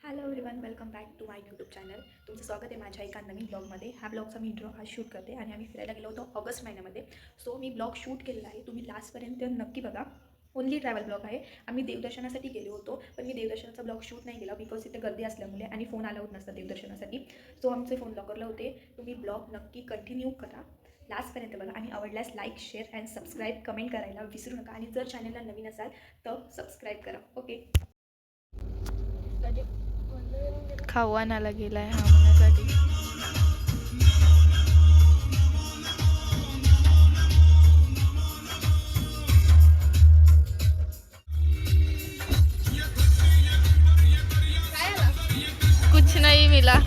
Hello everyone, welcome back to my YouTube channel. तुमचं स्वागत आहे माझ्या एका नवीन ब्लॉगमध्ये. ह्या ब्लॉगचा मी इंट्रो आज शूट करते आणि आम्ही फिरायला गेलो होतो ऑगस्ट महिन्यामध्ये. सो मी ब्लॉग शूट केलेला आहे, तुम्ही लास्टपर्यंत नक्की बघा. ओनली ट्रॅव्हल ब्लॉग आहे. आम्ही देवदर्शनासाठी गेलो होतो, पण मी देवदर्शनाचा ब्लॉग शूट नाही केला बिकॉज इथे गर्दी असल्यामुळे आणि फोन अलाउड नसतात देवदर्शनासाठी. सो आमचे फोन लॉकरला होते. तुम्ही ब्लॉग नक्की कंटिन्यू करा, लास्टपर्यंत बघा आणि आवडल्यास like, share and subscribe comment करायला विसरू नका. आणि जर चॅनलला नवीन असाल तर सबस्क्राईब करा. ओके. खाऊ आणायला गेलाय हा म्हणण्यासाठी. कुछ नाही मिला.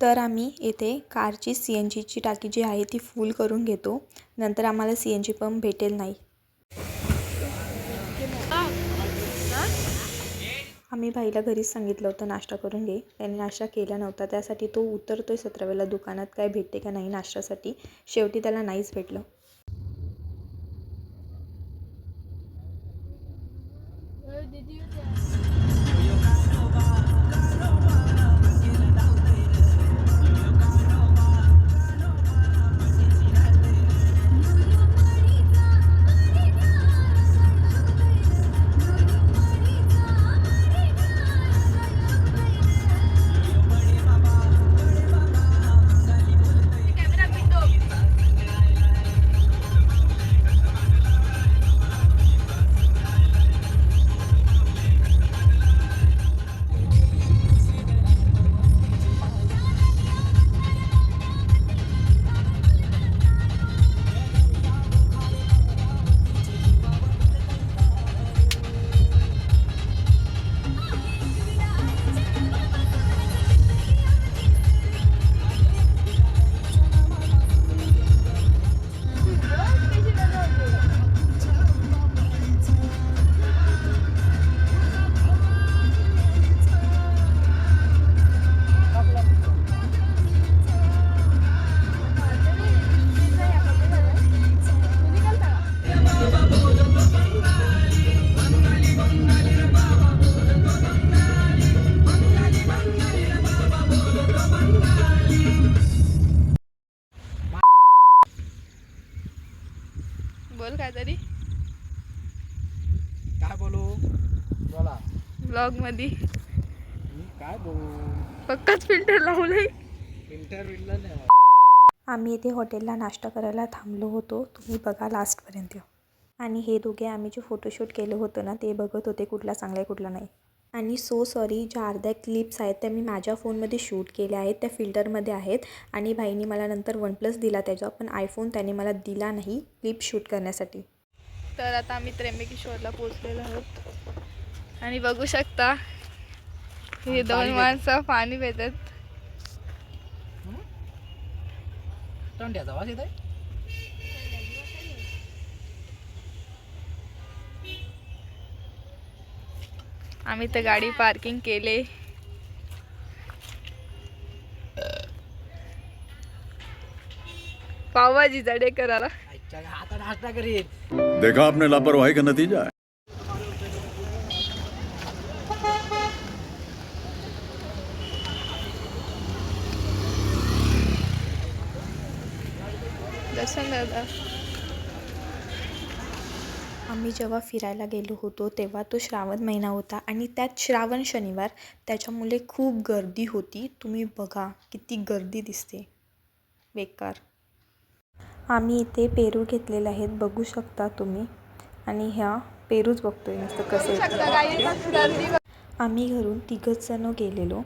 तर आम्ही येथे कारची CNGची टाकी जी आहे ती फुल करून घेतो. नंतर आम्हाला CNG पंप भेटेल नाही. आम्ही भाईला घरीच सांगितलं होतं नाश्ता करून घे. त्याने नाश्ता केला नव्हता, त्यासाठी तो उतरतोय 17 वेळेला दुकानात काय भेटते का नाही नाश्त्यासाठी. शेवटी त्याला नाहीच भेटलं. बोल काय तरी. काय बोलू? बोला. ब्लॉग मध्ये मी काय बोलू? पक्काच फिल्टर लावलंय. इंटरव्ह्यूला नाही. आम्ही इथे हॉटेलला नाश्ता करायला थांबलो होतो. तुम्ही बघा लास्टपर्यंत. आणि हे दोघे आम्ही जे फोटोशूट केलं होतं ना ते बघत होते कुठला चांगला आहे कुठला नाही. आणि सो सॉरी, ज्या अर्ध्या क्लिप्स आहेत त्या मी माझ्या फोनमध्ये शूट केल्या आहेत, त्या फिल्टरमध्ये आहेत. आणि भाईने मला नंतर OnePlus दिला त्याचा, पण आयफोन त्याने मला दिला नाही क्लिप शूट करण्यासाठी. तर आता आम्ही त्र्यंबकेश्वरला पोहोचलेलो आहोत आणि बघू शकता हे दोन माणसं पाणी पितात. तोंड्याचा आवाज येतोय. आम्ही तर गाडी पार्किंग केले. पावभाजीचा डे करायला. आता नाश्ता करीन. देखा आपने लापरवाही का नतीजा है. दर्शन दादा. आम्ही जेव्हा फिरायला गेलो होतो तेव्हा तो श्रावण महिना होता आणि त्यात श्रावण शनिवार, त्याच्यामुळे खूप गर्दी होती. तुम्ही बघा किती गर्दी दिसते, बेकार. आम्ही इथे पेरू घेतलेले आहेत, बघू शकता तुम्ही. आणि ह्या पेरूच बघतोय नुसतं कसे. आम्ही घरून 3 जण गेलेलो.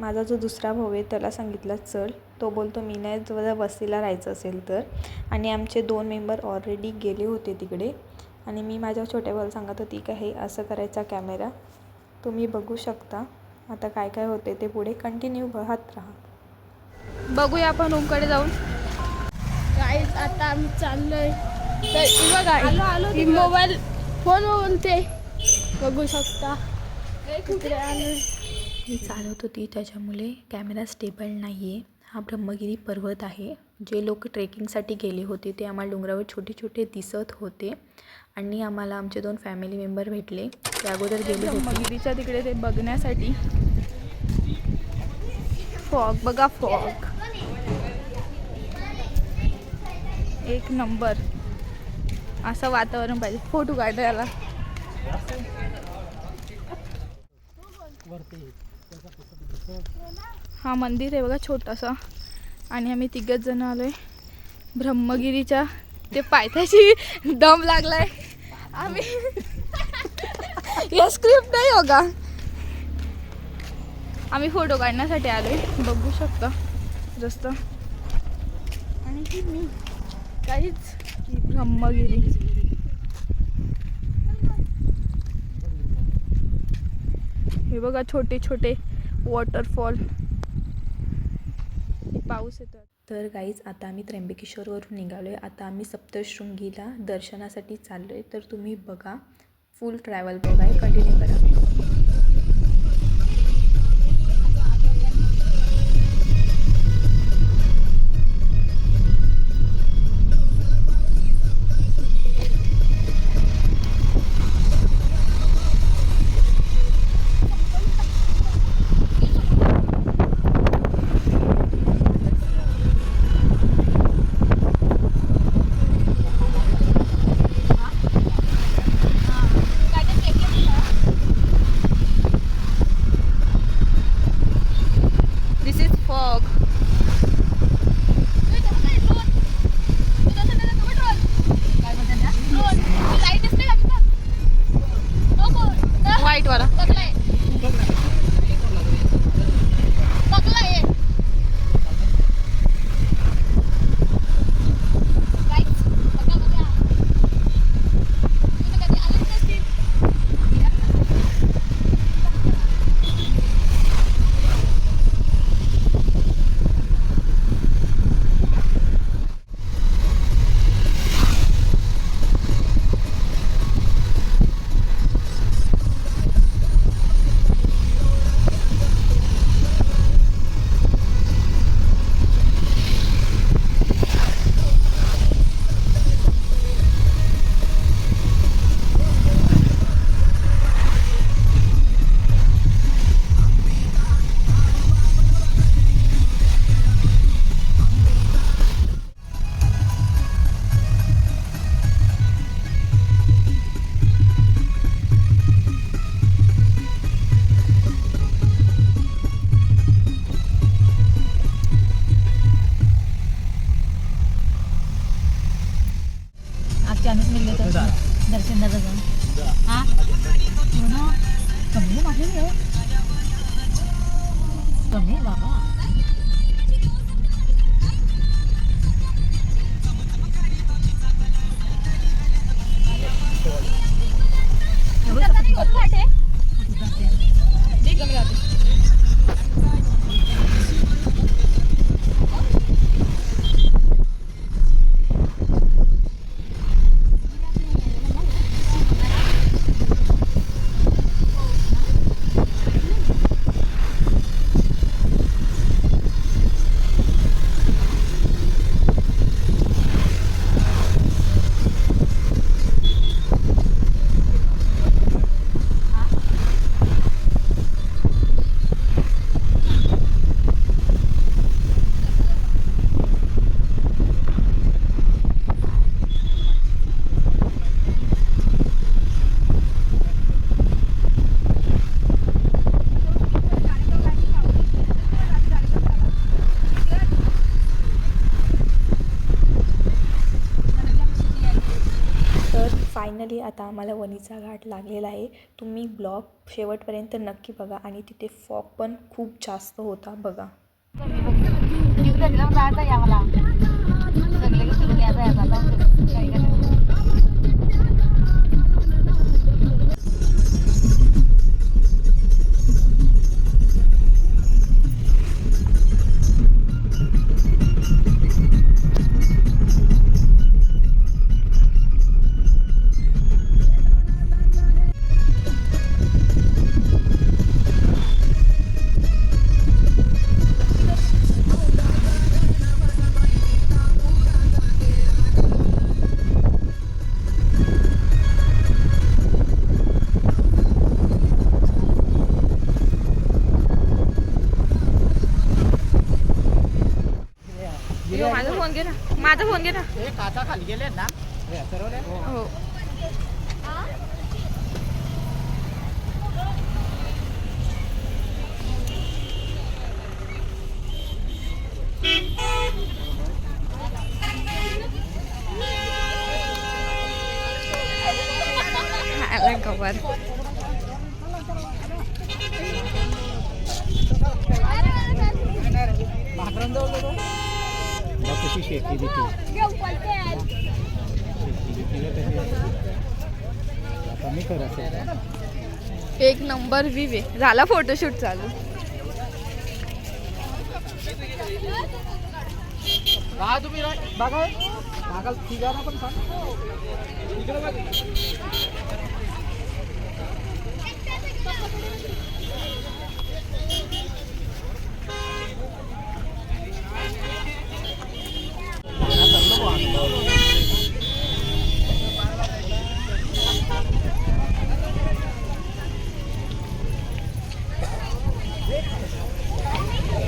माझा जो दुसरा भाऊ आहे त्याला सांगितलं चल, तो बोलतो मी नाही, जर वस्तीला राहायचं असेल तर. आणि आमचे 2 मेंबर ऑलरेडी गेले होते तिकडे. आणि मी माझ्या छोट्या भावाला सांगत होती का हे असं करायचा कॅमेरा. तुम्ही बघू शकता आता काय काय होते ते. पुढे कंटिन्यू बघत राहा. बघूया आपण रूमकडे जाऊन. गाईज आता आम्ही चाललोय. तर बघा ही मोबाईल फोन बोलते, बघू शकता. मी चालवत होती त्याच्यामुळे कॅमेरा स्टेबल नाही आहे. हा ब्रह्मगिरी पर्वत आहे. जे लोक ट्रेकिंगसाठी गेले होते ते आम्हाला डोंगरावर छोटे छोटे दिसत होते आणि आम्हाला आमचे 2 फॅमिली मेंबर भेटले. ते अगोदर गेले होते. ब्रह्मगिरीच्या तिकडे ते बघण्यासाठी. फॉग बघा, फॉग एक नंबर. असं वातावरण पाहिजे फोटो काढायला. हा मंदिर आहे बघा छोटासा आणि आम्ही 3 जण आलोय ब्रह्मगिरीच्या. ते पायथ्याशी दम लागलाय. आम्ही या स्क्रिप्ट नाही होगा. आम्ही फोटो काढण्यासाठी आलोय. बघू शकता रस्ता. आणि ही मी काहीच ही ब्रह्मगिरी. हे बघा छोटे छोटे वॉटरफॉल. पाऊस येतो. तर गाईज आता आम्ही त्र्यंबकेश्वरवरून निघालो आहे. आता आम्ही सप्तशृंगीला दर्शनासाठी चाललो आहे. तर तुम्ही बघा, फुल ट्रॅव्हल बघाय कंटिन्यू करा. This is fog. White वाला. फायनली आता आम्हाला वणीचा घाट लागलेला आहे. तुम्ही ब्लॉग शेवटपर्यंत नक्की बघा आणि तिथे फॉग पण खूप जास्त होता बघा. माझा फोन घे ना. हे काचा खाली गेले ना सरवले. हो आला गवार. कशी शेती देते कमी करत. एक नंबर व्ह्यू आहे. झाला फोटोशूट चालू. का तुम्ही बघा बघा तिघांना पण सांग इकडे बघ.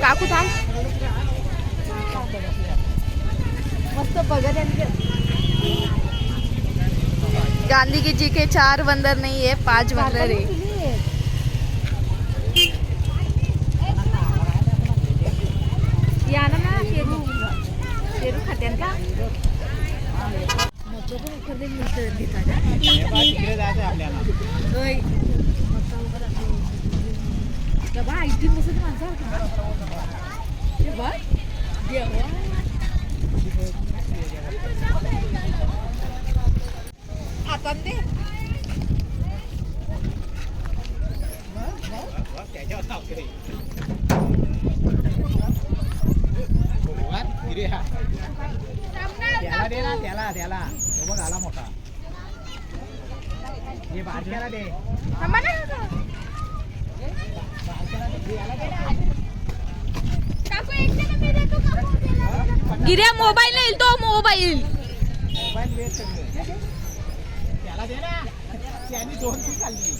काकू थांब. मस्त बघत. गांधी जी के 4 बंदर नहीं है 5 बंदर है. या ना शेरू शेरू खाते का. तिकडे जायचं आपल्याला. त्याला दे ना त्याला त्याला तो बघ आला मोठा. हे बारक्याला दे. गिऱ्या मोबाईल येईल तो मोबाईल. मोबाईल वेस्ट त्याला दे ना. त्यांनी 2 ती खाल्ली.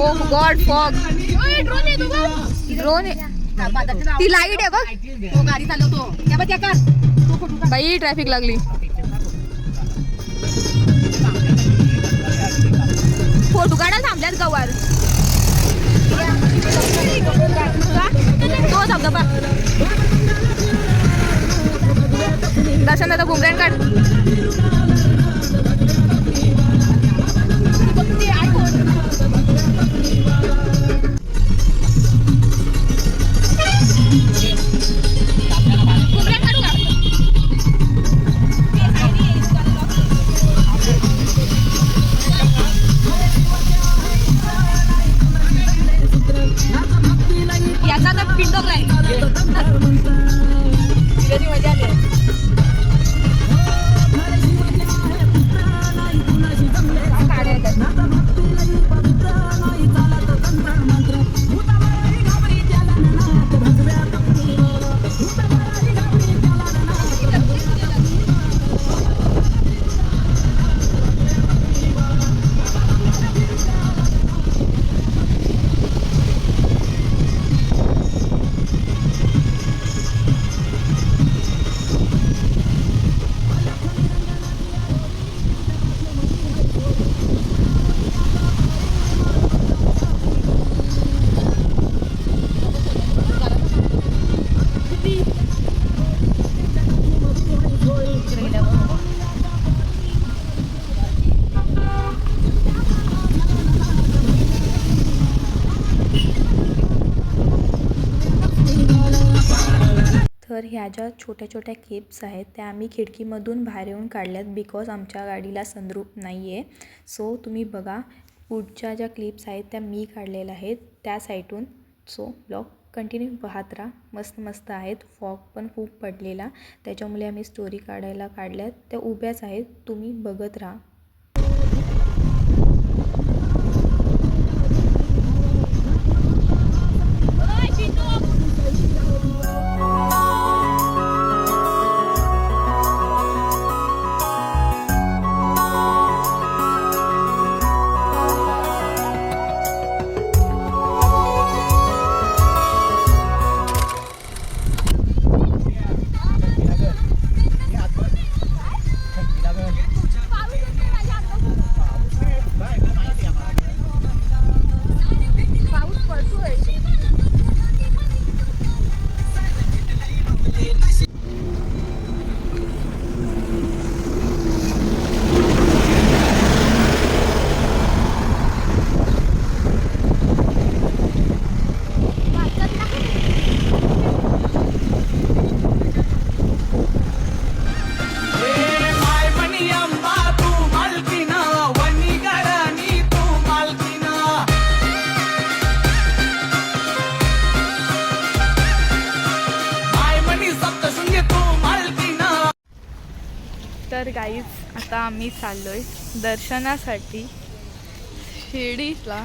ओह गॉड फॉग. ड्रोन ती लाईट आहे बघ. तो गाडी चालवतो त्या बघ त्या बाई ट्रॅफिक लागली. फोटो काढायला थांबल्यात गवार. तो धबधबा दर्शन दादा बुमरॅन काढ. याचा तर पिंडो काय मजा आली. तर ह्या ज्या छोट्या छोट्या क्लिप्स आहेत त्या आम्ही खिडकीमधून बाहेर येऊन काढल्यात बिकॉज आमच्या गाडीला सनरूफ नाही आहे. सो तुम्ही बघा पुढच्या ज्या क्लिप्स आहेत त्या मी काढलेल्या आहेत त्या साईटून. सो ब्लॉग कंटिन्यू पाहत राहा. मस्त मस्त आहेत. फॉग पण खूप पडलेला त्याच्यामुळे आम्ही स्टोरी काढायला काढल्यात. त्या उभ्याच आहेत, तुम्ही बघत राहा. तर गाईज आता आम्ही चाललोय दर्शनासाठी शिर्डीला.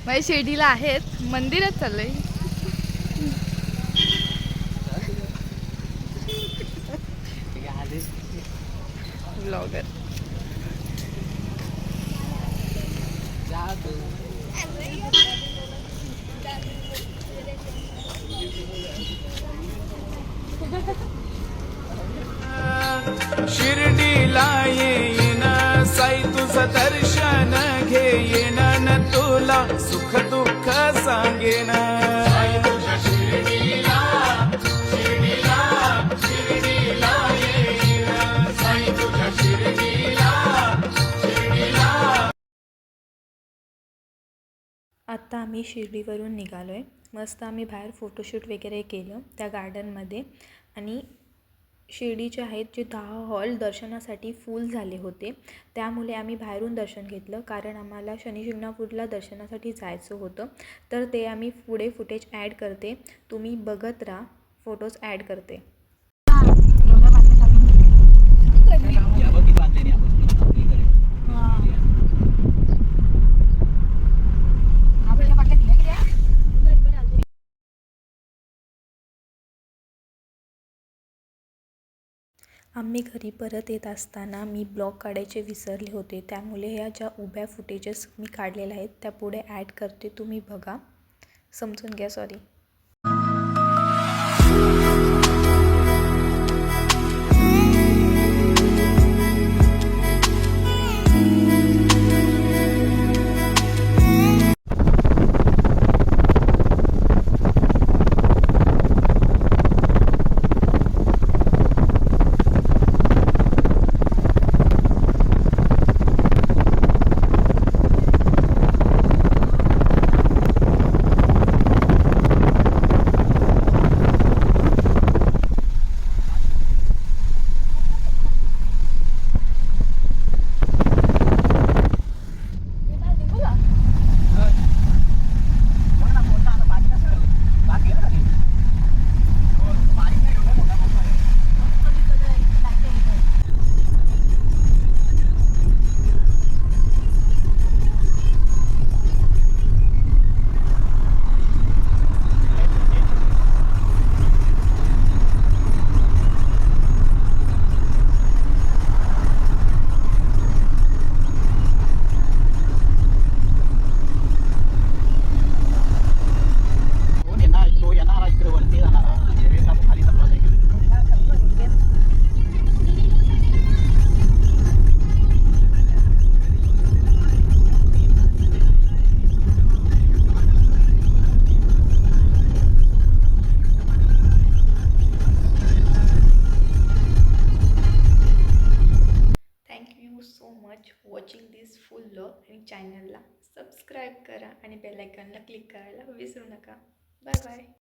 म्हणजे शिर्डीला आहेत, मंदिरात चाललोय. ब्लॉगर शिर्डीला येईन साई तुझं दर्शन घेईन न तुला सुख दुःख सांगेन. आत्ता आम्ही शिर्डीवरून निघालो आहे. मस्त आम्ही बाहेर फोटोशूट वगैरे केलं त्या गार्डनमध्ये. आणि शिर्डीचे आहेत जे 10 हॉल दर्शनासाठी फुल झाले होते, त्यामुळे आम्ही बाहेरून दर्शन घेतलं कारण आम्हाला शनी शिंगणापूरला दर्शनासाठी जायचं होतं. तर ते आम्ही पुढे फुटेज ॲड करते, तुम्ही बघत राहा. फोटोज ॲड करते. आम्ही घरी परत येत असताना मी ब्लॉग काढायचे विसरले होते, त्यामुळे ह्या ज्या उभ्या फुटेजेस मी काढलेल्या आहेत त्या पुढे ॲड करते, तुम्ही बघा. समजून घ्या. सॉरी. सो मच वॉचिंग दिस फुल व्लॉग. आणि चॅनलला सबस्क्राईब करा आणि बेल आयकॉनला क्लिक करायला विसरू नका. Bye bye.